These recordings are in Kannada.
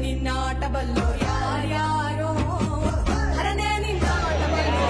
ನಿನ್ನಾಟ ಬಲ್ಲೋ ಯಾರ್ಯಾರೋ ಹರನೇ ನಿನ್ನಾಟ ಬಲ್ಲೋ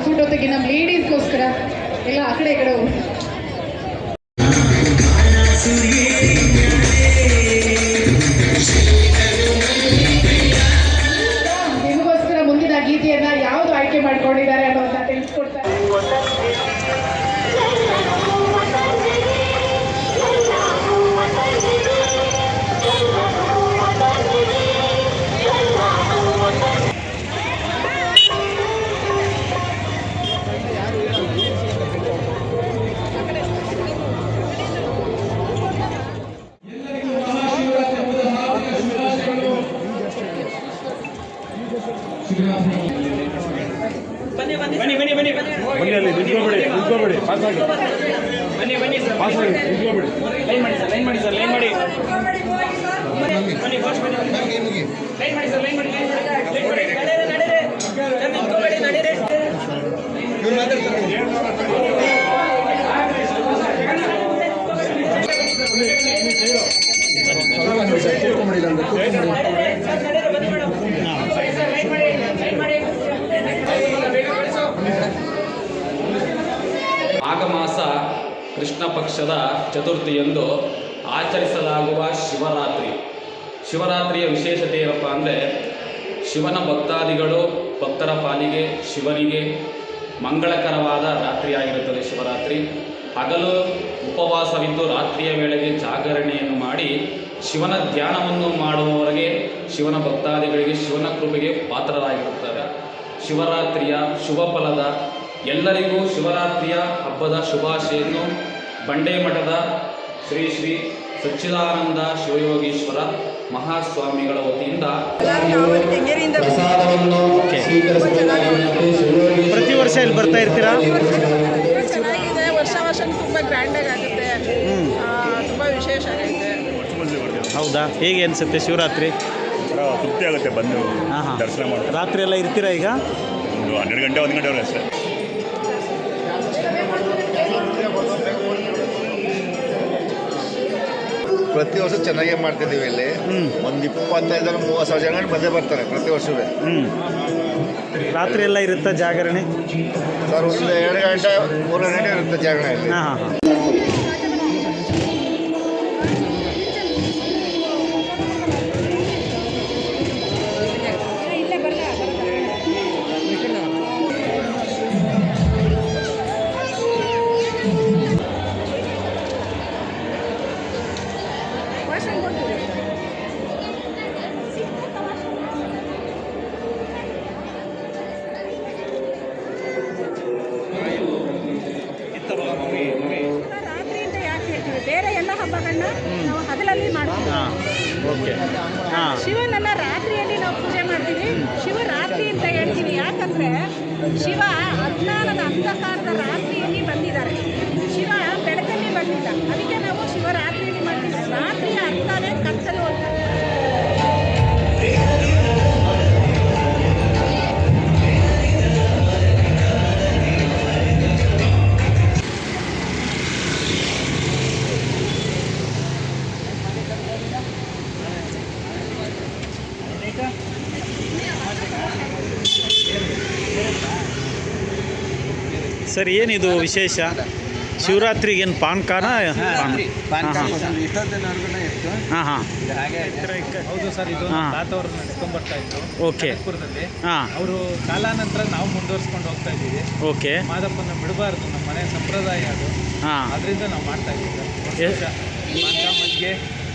ಸಂಪುಟೊತ್ತಿಗೆ ನಮ್ಮ ಲೇಡೀಸ್ಗೋಸ್ಕರ ಎಲ್ಲ ಆ ಕಡೆ ಈ ಕಡೆ ನಿಮಗೋಸ್ಕರ ಮುಂದಿನ ಗೀತೆಯನ್ನ ಯಾವುದು ಆಯ್ಕೆ ಮಾಡ್ಕೊಂಡಿದ್ದಾರೆ ಅನ್ನೋದನ್ನ ತಿಳಿಸ್ಕೊಡ್ತಾರೆ. ಬನ್ನಿ ಅಲ್ಲಿ ನಿಂತ್ಕೋಬೇಡಿ ಪಾಸ್ ಆಗಿ ನಿಂತ್ಕೋಬೇಡಿ ಲೈನ್ ಮಾಡಿ ಸರ್ ಬನ್ನಿ ಫಾಸ್ಟ್ ಬನ್ನಿ ಲೈನ್ ಮಾಡಿ ಸರ್ ಲೈನ್ ಮಾಡಿ ನಡೀರಿ ಮಾಘ ಮಾಸ ಕೃಷ್ಣ ಪಕ್ಷದ ಚತುರ್ಥಿಯಂದು ಆಚರಿಸಲಾಗುವ ಶಿವರಾತ್ರಿಯ ವಿಶೇಷತೆ ಏನಪ್ಪ ಅಂದರೆ ಶಿವನ ಭಕ್ತರ ಪಾಲಿಗೆ ಶಿವನಿಗೆ ಮಂಗಳಕರವಾದ ರಾತ್ರಿಯಾಗಿರುತ್ತದೆ ಶಿವರಾತ್ರಿ. ಹಗಲು ಉಪವಾಸವಿದ್ದು ರಾತ್ರಿಯ ವೇಳೆಗೆ ಜಾಗರಣೆಯನ್ನು ಮಾಡಿ ಶಿವನ ಧ್ಯಾನವನ್ನು ಮಾಡುವವರೆಗೆ ಶಿವನ ಭಕ್ತಾದಿಗಳಿಗೆ ಶಿವನ ಕೃಪೆಗೆ ಪಾತ್ರರಾಗಿರುತ್ತಾರೆ. ಶಿವರಾತ್ರಿಯ ಶುಭ ಫಲದ ಎಲ್ಲರಿಗೂ ಶಿವರಾತ್ರಿಯ ಹಬ್ಬದ ಶುಭಾಶಯನ್ನು ಬಂಡೆ ಮಠದ ಶ್ರೀ ಶ್ರೀ ಸಚ್ಚಿದಾನಂದ ಶಿವಯೋಗೀಶ್ವರ ಮಹಾಸ್ವಾಮಿಗಳ ವತಿಯಿಂದ ಪ್ರತಿ ವರ್ಷ ಇಲ್ಲಿ ಬರ್ತಾ ಇರ್ತೀರಾ? ಚೆನ್ನಾಗಿದೆ, ವರ್ಷ ತುಂಬ ಗ್ರ್ಯಾಂಡಾಗಿ ಆಗುತ್ತೆ, ತುಂಬ ವಿಶೇಷ ಆಗೈತೆ. ಹೌದಾ? ಹೇಗೆ ಅನಿಸುತ್ತೆ ಶಿವರಾತ್ರಿ? ತೃಪ್ತಿ ಆಗುತ್ತೆ ಬಂದು ದರ್ಶನ ಮಾಡಿ. ರಾತ್ರಿ ಎಲ್ಲ ಇರ್ತೀರಾ? ಈಗ ಒಂದು 12 ಗಂಟೆ 1 ಗಂಟೆವರೆಗೆ ಅಷ್ಟೇ. ಪ್ರತಿ ವರ್ಷ ಚೆನ್ನಾಗೇ ಮಾಡ್ತಿದ್ದೀವಿ ಇಲ್ಲಿ. ಒಂದು 25,000-30,000 ಜನ ಬಂದೇ ಬರ್ತಾರೆ ಪ್ರತಿ ವರ್ಷವೇ. ರಾತ್ರಿ ಎಲ್ಲ ಇರುತ್ತಾ ಜಾಗರಣೆ? ಸರ್ ಒಂದು 2 ಗಂಟೆ 3 ಗಂಟೆ ಇರುತ್ತೆ ಜಾಗರಣೆ ಇಲ್ಲಿ. ಹಾಂ. ರಾತ್ರಿಯಿಂದ ಯಾಕೆ ಹೇಳ್ತೀವಿ, ಬೇರೆ ಎಲ್ಲ ಹಬ್ಬಗಳನ್ನ ನಾವು ಹಗಲಲ್ಲಿ ಮಾಡ್ತೀವಿ. ಶಿವನೆಲ್ಲ ರಾತ್ರಿಯಲ್ಲಿ ನಾವು ಪೂಜೆ ಮಾಡ್ತೀವಿ. ಶಿವರಾತ್ರಿ ಅಂತ ಹೇಳ್ತೀವಿ ಯಾಕಂದ್ರೆ ಶಿವ ಅಜ್ಞಾನದ ಅಂಧಕಾರದ ರಾತ್ರಿಯಲ್ಲಿ ಬಂದಿದ್ದಾರೆ. ಶಿವ ಬೆಳಕಲ್ಲಿ ಬಂದಿಲ್ಲ, ಅದಕ್ಕೆ ನಾವು ಶಿವರಾತ್ರಿಯಲ್ಲಿ ಮಾಡ್ತೀವಿ. ರಾತ್ರಿಯ ಅರ್ಥನೇ ಕತ್ತಲು ಅಂತ. ಸರ್, ಏನಿದು ವಿಶೇಷ? ಶಿವರಾತ್ರಿಗೇನು ಪಾನ್ಕಾನ? ಹೌದು ಸರ್, ಇದು ತಾತವರು ನಡ್ಕೊಂಡ್ಬರ್ತಾ ಇದ್ರು. ಓಕೆ. ಅವರು ಕಾಲಾನಂತರ ನಾವು ಮುಂದುವರ್ಸ್ಕೊಂಡು ಹೋಗ್ತಾ ಇದ್ದೀವಿ. ಓಕೆ. ಮಾದಪ್ಪನ ಬಿಡಬಾರ್ದು, ನಮ್ಮ ಮನೆ ಸಂಪ್ರದಾಯ ಅದು. ಅದರಿಂದ ನಾವು ಮಾಡ್ತಾ ಇದ್ದೀವಿ. ಪಾನಕ, ಮಜ್ಜಿಗೆ,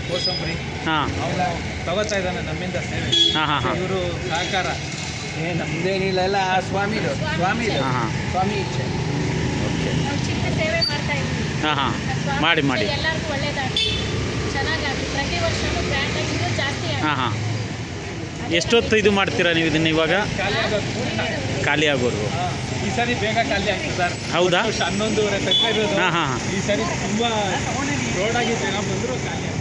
ಕೋಸಂಬರಿ ಅವನು ತಗೋತಾ ಇದ್ದಾನೆ ನಮ್ಮಿಂದ ಸೇವೆ. ಇವರು ಸಹಕಾರ ನಮ್ದೇನಿಲ್ಲ, ಸ್ವಾಮಿ ಇಚ್ಛೆ. ಚಿಕ್ಕ ಸೇವೆ ಮಾಡ್ತಾ ಇದ್ದೀವಿ. ಹಾಂ ಹಾಂ ಮಾಡಿ ಮಾಡಿ ಎಲ್ಲರಿಗೂ ಒಳ್ಳೇದಾಗಲಿ, ಚೆನ್ನಾಗಾಗಲಿ. ಪ್ರತಿ ವರ್ಷವೂ ಗ್ರ್ಯಾಂಡ್ ಆಗಿ ಜಾಸ್ತಿ ಹಾಂ ಹಾಂ ಎಷ್ಟೊತ್ತು ಇದು ಮಾಡ್ತೀರಾ ನೀವು ಇದನ್ನು ಇವಾಗ ಖಾಲಿ ಆಗೋರು? ಈ ಸಾರಿ ಬೇಗ ಖಾಲಿ ಆಯ್ತು ಸರ್. ಹೌದಾ? 11:30 ತನಕ ಇರೋದು. ಹಾಂ ಹಾಂ ಹಾಂ ಈ ಸಾರಿ ತುಂಬ ರೋಡಾಗಿ ಜನ ಬಂದರು ಖಾಲಿ ಆಯ್ತು.